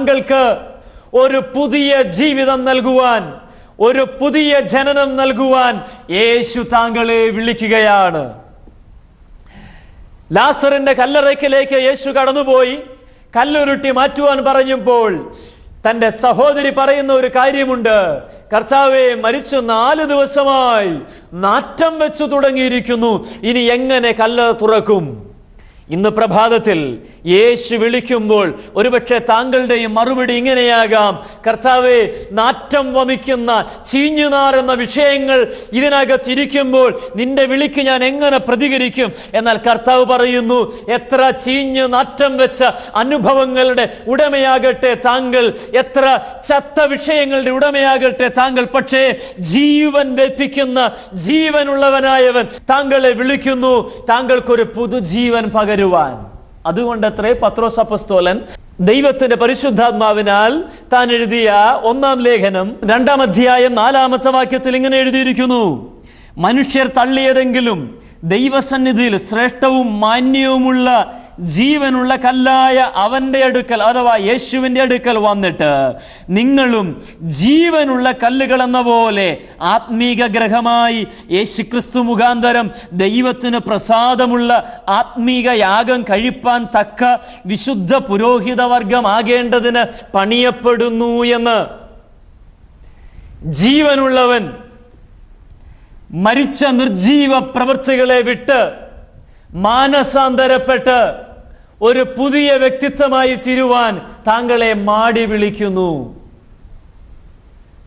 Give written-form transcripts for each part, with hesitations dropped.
താങ്കൾക്ക് ഒരു പുതിയ ജീവിതം നൽകുവാൻ, ഒരു പുതിയ ജനനം നൽകുവാൻ യേശു താങ്കളെ വിളിക്കുകയാണ്. ലാസറിന്റെ കല്ലറയ്ക്കലേക്ക് യേശു കടന്നുപോയി കല്ലുരുട്ടി മാറ്റുവാൻ പറഞ്ഞപ്പോൾ തൻ്റെ സഹോദരി പറയുന്ന ഒരു കാര്യമുണ്ട്. കർത്താവേ, മരിച്ചു 4 ദിവസമായി, നാറ്റം വെച്ചു തുടങ്ങിയിരിക്കുന്നു, ഇനി എങ്ങനെ കല്ലറ തുറക്കും? ഇന്ന് പ്രഭാതത്തിൽ യേശു വിളിക്കുമ്പോൾ ഒരുപക്ഷെ താങ്കളുടെയും മറുപടി ഇങ്ങനെയാകാം: കർത്താവേ, നാറ്റം വമിക്കുന്ന ചീഞ്ഞുനാറുന്ന വിഷയങ്ങൾ ഇതിനകത്തിരിക്കുമ്പോൾ നിന്റെ വിളിക്ക് ഞാൻ എങ്ങനെ പ്രതികരിക്കും? എന്നാൽ കർത്താവ് പറയുന്നു, എത്ര ചീഞ്ഞു നാറ്റം വെച്ച അനുഭവങ്ങളുടെ ഉടമയാകട്ടെ താങ്കൾ, എത്ര ചത്ത വിഷയങ്ങളുടെ ഉടമയാകട്ടെ താങ്കൾ, പക്ഷേ ജീവൻ ലഭിക്കുന്ന ജീവനുള്ളവനായവൻ താങ്കളെ വിളിക്കുന്നു, താങ്കൾക്കൊരു പുതുജീവൻ പകരുവാൻ. അതുകൊണ്ടത്രേ പത്രോസ് അപ്പോസ്തലൻ ദൈവത്തിന്റെ പരിശുദ്ധാത്മാവിനാൽ താൻ എഴുതിയ 1-ാം ലേഖനം 2-ാം അധ്യായം 4-ാമത്തെ വാക്യത്തിൽ ഇങ്ങനെ എഴുതിയിരിക്കുന്നു: മനുഷ്യർ തള്ളിയതെങ്കിലും ദൈവസന്നിധിയിൽ ശ്രേഷ്ഠവും മാന്യവുമുള്ള ജീവനുള്ള കല്ലായ അവന്റെ അടുക്കൽ, അഥവാ യേശുവിന്റെ അടുക്കൽ വന്നിട്ട് നിങ്ങളും ജീവനുള്ള കല്ലുകൾ എന്ന പോലെ ആത്മീക ഗ്രഹമായി യേശുക്രിസ്തു മുഖാന്തരം ദൈവത്തിന് പ്രസാദമുള്ള ആത്മീക യാഗം കഴിപ്പാൻ തക്ക വിശുദ്ധ പുരോഹിത വർഗമാകേണ്ടതിന് പണിയപ്പെടുന്നു എന്ന്. ജീവനുള്ളവൻ മരിച്ച നിർജീവ പ്രവൃത്തികളെ വിട്ട് മാനസാന്തരപ്പെട്ട് ഒരു പുതിയ വ്യക്തിത്വമായി തീരുവാൻ താങ്കളെ മാടി വിളിക്കുന്നു.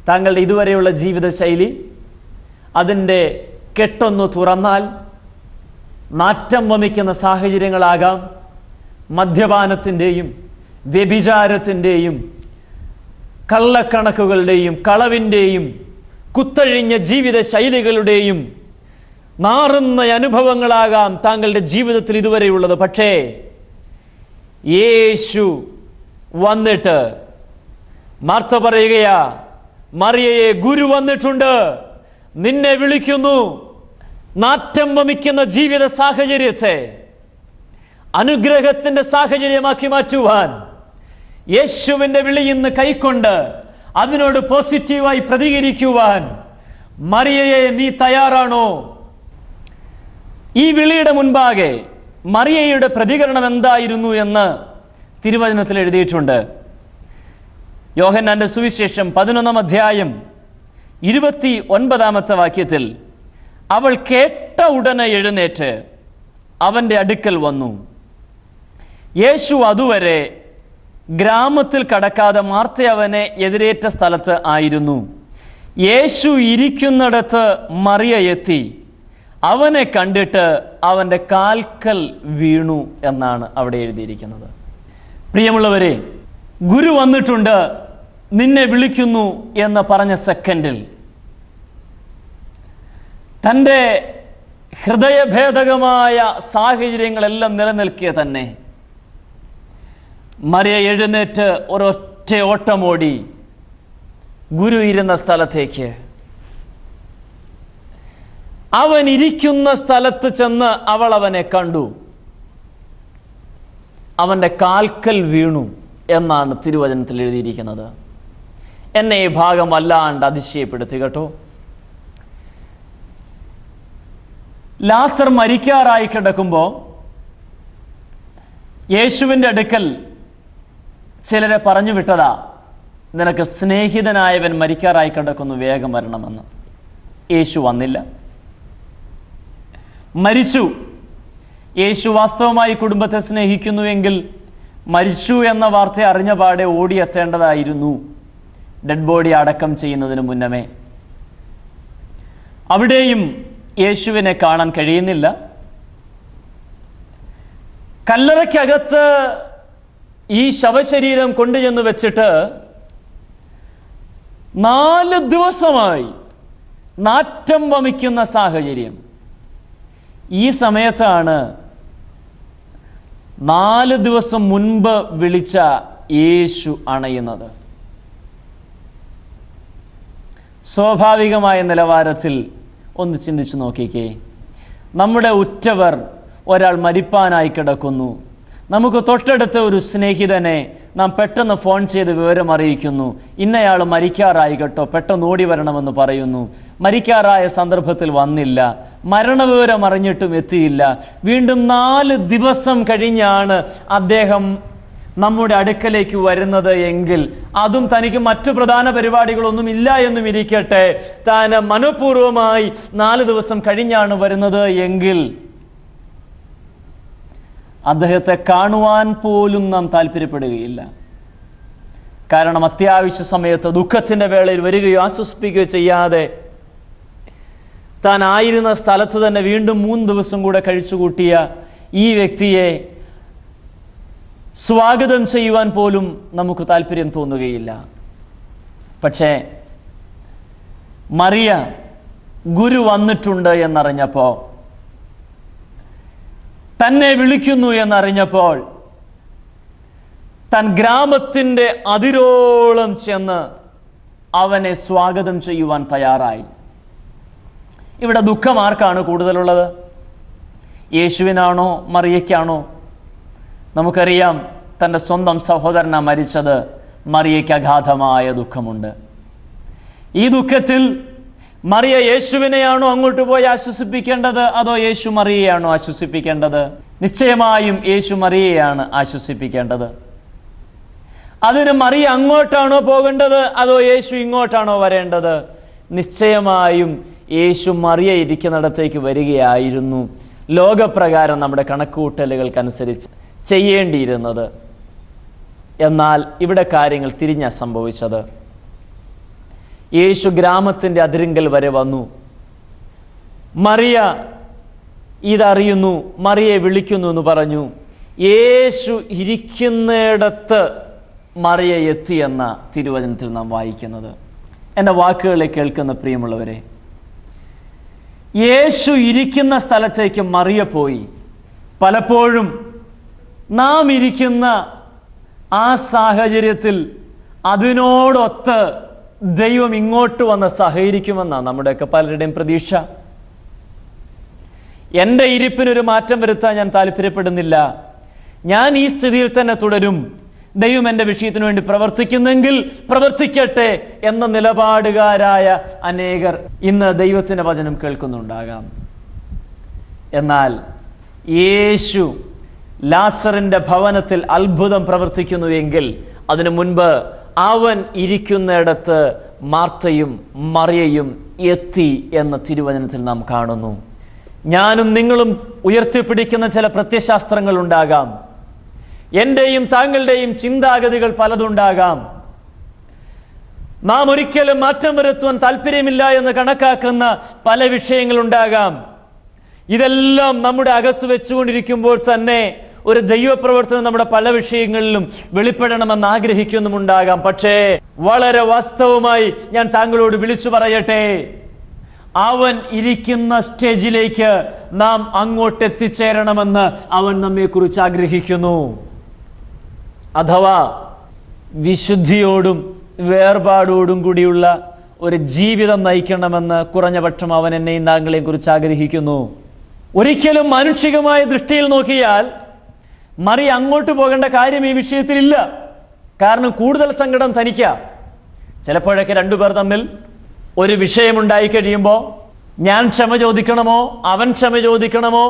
താങ്കളുടെ ഇതുവരെയുള്ള ജീവിതശൈലി അതിൻ്റെ കെട്ടൊന്നു തുറന്നാൽ നാറ്റം വമിക്കുന്ന സാഹചര്യങ്ങളാകാം. മദ്യപാനത്തിൻ്റെയും വ്യഭിചാരത്തിൻ്റെയും കള്ളക്കണക്കുകളുടെയും കളവിൻ്റെയും കുത്തഴിഞ്ഞ ജീവിത ശൈലികളുടെയും നാറുന്ന അനുഭവങ്ങളാകാം താങ്കളുടെ ജീവിതത്തിൽ ഇതുവരെയുള്ളത്. പക്ഷേ യേശു വന്നിട്ട് മാർത്ത പറയുകയാ, മറിയയെ, ഗുരു വന്നിട്ടുണ്ട്, നിന്നെ വിളിക്കുന്നു. നാറ്റം വമിക്കുന്ന ജീവിത സാഹചര്യത്തെ അനുഗ്രഹത്തിന്റെ സാഹചര്യമാക്കി മാറ്റുവാൻ യേശുവിന്റെ വിളി ഇന്ന് കൈക്കൊണ്ട് അതിനോട് പോസിറ്റീവായി പ്രതികരിക്കുവാൻ മറിയയെ, നീ തയ്യാറാണോ? ഈ വിളിയുടെ മുൻപാകെ മറിയയുടെ പ്രതികരണം എന്തായിരുന്നു എന്ന് തിരുവചനത്തിൽ എഴുതിയിട്ടുണ്ട്. യോഹന്നാന്റെ സുവിശേഷം 11-ാം അധ്യായം 29-ാമത്തെ വാക്യത്തിൽ, അവൾ കേട്ട ഉടനെ എഴുന്നേറ്റ് അവൻ്റെ അടുക്കൽ വന്നു. യേശു അതുവരെ ഗ്രാമത്തിൽ കടക്കാതെ മാർത്ത അവനെ എതിരേറ്റ സ്ഥലത്ത് ആയിരുന്നു. യേശു ഇരിക്കുന്നിടത്ത് മറിയ എത്തി അവനെ കണ്ടിട്ട് അവൻ്റെ കാൽക്കൽ വീണു എന്നാണ് അവിടെ എഴുതിയിരിക്കുന്നത്. പ്രിയമുള്ളവരെ, ഗുരു വന്നിട്ടുണ്ട്, നിന്നെ വിളിക്കുന്നു എന്ന് പറഞ്ഞ സെക്കൻഡിൽ തൻ്റെ ഹൃദയഭേദകമായ സാഹചര്യങ്ങളെല്ലാം നിലനിൽക്കുക തന്നെ മറിയ എഴുന്നേറ്റ് ഒരൊറ്റ ഓട്ടമോടി ഗുരു ഇരുന്ന സ്ഥലത്തേക്ക്. അവൻ ഇരിക്കുന്ന സ്ഥലത്ത് ചെന്ന് അവൾ അവനെ കണ്ടു, അവൻ്റെ കാൽക്കൽ വീണു എന്നാണ് തിരുവചനത്തിൽ എഴുതിയിരിക്കുന്നത്. എന്നെ ഈ ഭാഗം വല്ലാണ്ട് അതിശയപ്പെടുത്തി കേട്ടോ. ലാസർ മരിക്കാറായി കിടക്കുമ്പോൾ യേശുവിൻ്റെ അടുക്കൽ ചിലരെ പറഞ്ഞു വിട്ടതാ, നിനക്ക് സ്നേഹിതനായവൻ മരിക്കാറായി കിടക്കുന്നു, വേഗം വരണമെന്ന്. യേശു വന്നില്ല, മരിച്ചു. യേശു വാസ്തവമായി കുടുംബത്തെ സ്നേഹിക്കുന്നുവെങ്കിൽ മരിച്ചു എന്ന വാർത്ത അറിഞ്ഞ പാടെ ഓടിയെത്തേണ്ടതായിരുന്നു ഡെഡ് ബോഡി അടക്കം ചെയ്യുന്നതിന് മുന്നമേ. അവിടെയും യേശുവിനെ കാണാൻ കഴിയുന്നില്ല. കല്ലറയ്ക്കകത്ത് ഈ ശവശരീരം കൊണ്ടുചെന്ന് വെച്ചിട്ട് 4 ദിവസമായി നാറ്റം വമിക്കുന്ന സാഹചര്യം. ഈ സമയത്താണ് 4 ദിവസം മുൻപ് വിളിച്ച യേശു അണയുന്നത്. സ്വാഭാവികമായ നിലവാരത്തിൽ ഒന്ന് ചിന്തിച്ചു നോക്കിക്കേ. നമ്മുടെ ഉറ്റവർ ഒരാൾ മരിപ്പാനായി കിടക്കുന്നു, നമുക്ക് തൊട്ടടുത്ത ഒരു സ്നേഹിതനെ നാം പെട്ടെന്ന് ഫോൺ ചെയ്ത് വിവരം അറിയിക്കുന്നു. ഇന്നയാൾ മരിക്കാറായി കേട്ടോ, പെട്ടെന്ന് ഓടി വരണമെന്ന് പറയുന്നു. മരിക്കാറായ സന്ദർഭത്തിൽ വന്നില്ല, മരണവിവരം അറിഞ്ഞിട്ടും എത്തിയില്ല. വീണ്ടും 4 ദിവസം കഴിഞ്ഞാണ് അദ്ദേഹം നമ്മുടെ അടുക്കലേക്ക് വരുന്നത് എങ്കിൽ, അതും തനിക്ക് മറ്റു പ്രധാന പരിപാടികളൊന്നും ഇല്ല എന്നും ഇരിക്കട്ടെ, താൻ മനഃപൂർവ്വമായി 4 ദിവസം കഴിഞ്ഞാണ് വരുന്നത് എങ്കിൽ അദ്ദേഹത്തെ കാണുവാൻ പോലും നാം താല്പര്യപ്പെടുകയില്ല. കാരണം അത്യാവശ്യ സമയത്ത് ദുഃഖത്തിൻ്റെ വേളയിൽ വരികയോ ആശ്വസിപ്പിക്കുകയോ ചെയ്യാതെ താൻ ആയിരുന്ന സ്ഥലത്ത് തന്നെ വീണ്ടും 3 ദിവസം കൂടെ കഴിച്ചുകൂട്ടിയ ഈ വ്യക്തിയെ സ്വാഗതം ചെയ്യുവാൻ പോലും നമുക്ക് താല്പര്യം തോന്നുകയില്ല. പക്ഷേ മറിയ ഗുരു വന്നിട്ടുണ്ട് എന്നറിഞ്ഞപ്പോൾ, തന്നെ വിളിക്കുന്നു എന്നറിഞ്ഞപ്പോൾ താൻ ഗ്രാമത്തിൻ്റെ അതിരോളം ചെന്ന് അവനെ സ്വാഗതം ചെയ്യുവാൻ തയ്യാറായി. ഇവിടെ ദുഃഖം ആർക്കാണ് കൂടുതലുള്ളത്? യേശുവിനാണോ മറിയയ്ക്കാണോ? നമുക്കറിയാം, തൻ്റെ സ്വന്തം സഹോദരനാ മരിച്ചത്. മറിയയ്ക്ക് അഗാധമായ ദുഃഖമുണ്ട്. ഈ ദുഃഖത്തിൽ മറിയ യേശുവിനെയാണോ അങ്ങോട്ട് പോയി ആശ്വസിപ്പിക്കേണ്ടത്, അതോ യേശു മറിയയാണോ ആശ്വസിപ്പിക്കേണ്ടത്? നിശ്ചയമായും യേശു മറിയയാണ് ആശ്വസിപ്പിക്കേണ്ടത്. അതിന് മറിയ അങ്ങോട്ടാണോ പോകേണ്ടത്, അതോ യേശു ഇങ്ങോട്ടാണോ വരേണ്ടത്? നിശ്ചയമായും യേശു മറിയ ഇരിക്കുന്നിടത്തേക്ക് വരികയായിരുന്നു ലോകപ്രകാരം നമ്മുടെ കണക്കുകൂട്ടലുകൾക്കനുസരിച്ച് ചെയ്യേണ്ടിയിരുന്നത്. എന്നാൽ ഇവിടെ കാര്യങ്ങൾ തിരിഞ്ഞാ സംഭവിച്ചത്. യേശു ഗ്രാമത്തിൻ്റെ അതിരിങ്കൽ വരെ വന്നു. മറിയ ഇതറിയുന്നു, മറിയെ വിളിക്കുന്നു എന്ന് പറഞ്ഞു. യേശു ഇരിക്കുന്നിടത്ത് മറിയ എത്തിയെന്ന തിരുവചനത്തിൽ നാം വായിക്കുന്നത്. എൻ്റെ വാക്കുകളെ കേൾക്കുന്ന പ്രിയമുള്ളവരെ, യേശു ഇരിക്കുന്ന സ്ഥലത്തേക്ക് മറിയ പോയി. പലപ്പോഴും നാം ഇരിക്കുന്ന ആ സാഹചര്യത്തിൽ അതിനോടൊത്ത് ദൈവം ഇങ്ങോട്ട് വന്ന് സഹകരിക്കുമെന്നാണ് നമ്മുടെയൊക്കെ പലരുടെയും പ്രതീക്ഷ. എൻ്റെ ഇരിപ്പിനൊരു മാറ്റം വരുത്താൻ ഞാൻ താല്പര്യപ്പെടുന്നില്ല, ഞാൻ ഈ സ്ഥിതിയിൽ തന്നെ തുടരും, ദൈവം എൻ്റെ വിഷയത്തിന് വേണ്ടി പ്രവർത്തിക്കുന്നെങ്കിൽ പ്രവർത്തിക്കട്ടെ എന്ന നിലപാടുകാരായ അനേകർ ഇന്ന് ദൈവത്തിൻ്റെ വചനം കേൾക്കുന്നുണ്ടാകാം. എന്നാൽ യേശു ലാസറിൻ്റെ ഭവനത്തിൽ അത്ഭുതം പ്രവർത്തിക്കുന്നുവെങ്കിൽ അതിനു മുൻപ് അവൻ ഇരിക്കുന്നിടത്ത് മാർത്തയും മറിയയും എത്തി എന്ന തിരുവചനത്തിൽ നാം കാണുന്നു. ഞാനും നിങ്ങളും ഉയർത്തിപ്പിടിക്കുന്ന ചില പ്രത്യശാസ്ത്രങ്ങൾ ഉണ്ടാകാം, എൻ്റെയും താങ്കളുടെയും ചിന്താഗതികൾ പലതുണ്ടാകാം. നാം ഒരിക്കലും മാറ്റം വരുത്തുവാൻ താല്പര്യമില്ല എന്ന് കണക്കാക്കുന്ന പല വിഷയങ്ങളുണ്ടാകാം. ഇതെല്ലാം നമ്മുടെ അകത്ത് വെച്ചുകൊണ്ടിരിക്കുമ്പോൾ തന്നെ ഒരു ദൈവപ്രവർത്തനം നമ്മുടെ പല വിഷയങ്ങളിലും വെളിപ്പെടണമെന്ന് ആഗ്രഹിക്കുന്നുമുണ്ടാകാം. പക്ഷേ വളരെ വാസ്തവമായി ഞാൻ താങ്കളോട് വിളിച്ചു പറയട്ടെ, അവൻ ഇരിക്കുന്ന സ്റ്റേജിലേക്ക് നാം അങ്ങോട്ട് എത്തിച്ചേരണമെന്ന് അവൻ നമ്മെക്കുറിച്ച് ആഗ്രഹിക്കുന്നു. അഥവാ വിശുദ്ധിയോടും വേർപാടോടും കൂടിയുള്ള ഒരു ജീവിതം നയിക്കണമെന്ന് കുറഞ്ഞപക്ഷം അവൻ എന്നെയും താങ്കളെയും കുറിച്ച് ആഗ്രഹിക്കുന്നു. ഒരിക്കലും മാനുഷികമായ ദൃഷ്ടിയിൽ നോക്കിയാൽ മറിയ അങ്ങോട്ട് പോകേണ്ട കാര്യം ഈ വിഷയത്തിലില്ല. കാരണം കൂടുതൽ സങ്കടം തനിക്കാ. ചിലപ്പോഴൊക്കെ രണ്ടുപേർ തമ്മിൽ ഒരു വിഷയമുണ്ടായി കഴിയുമ്പോൾ ഞാൻ ക്ഷമ ചോദിക്കണമോ, അവൻ ക്ഷമ ചോദിക്കണമോ,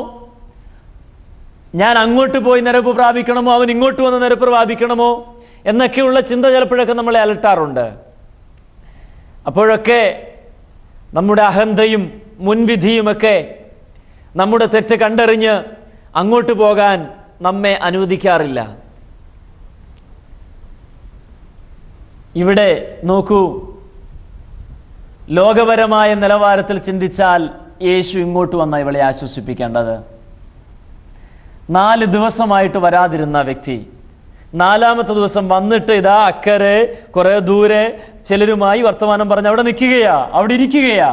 ഞാൻ അങ്ങോട്ട് പോയി നിരപ്പ് പ്രാപിക്കണമോ, അവൻ ഇങ്ങോട്ട് വന്ന് നിരപ്പ് പ്രാപിക്കണമോ എന്നൊക്കെയുള്ള ചിന്ത ചിലപ്പോഴൊക്കെ നമ്മളെ അലട്ടാറുണ്ട്. അപ്പോഴൊക്കെ നമ്മുടെ അഹന്തയും മുൻവിധിയുമൊക്കെ നമ്മുടെ തെറ്റ് കണ്ടറിഞ്ഞ് അങ്ങോട്ട് പോകാൻ നമ്മെ അനുവദിക്കാറില്ല. ഇവിടെ നോക്കൂ, ലോകപരമായ നിലവാരത്തിൽ ചിന്തിച്ചാൽ യേശു ഇങ്ങോട്ട് വന്ന ഇവളെ ആശ്വസിപ്പിക്കേണ്ടത്. 4 ദിവസമായിട്ട് വരാതിരുന്ന വ്യക്തി 4ാമത്തെ ദിവസം വന്നിട്ട് ഇതാ അക്കരെ കുറെ ദൂരെ ചിലരുമായി വർത്തമാനം പറഞ്ഞ് അവിടെ നിൽക്കുകയാ, അവിടെ ഇരിക്കുകയാ.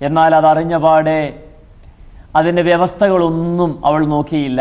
എന്നാൽ അതറിഞ്ഞ പാടെ അതിൻ്റെ വ്യവസ്ഥകളൊന്നും അവൾ നോക്കിയില്ല.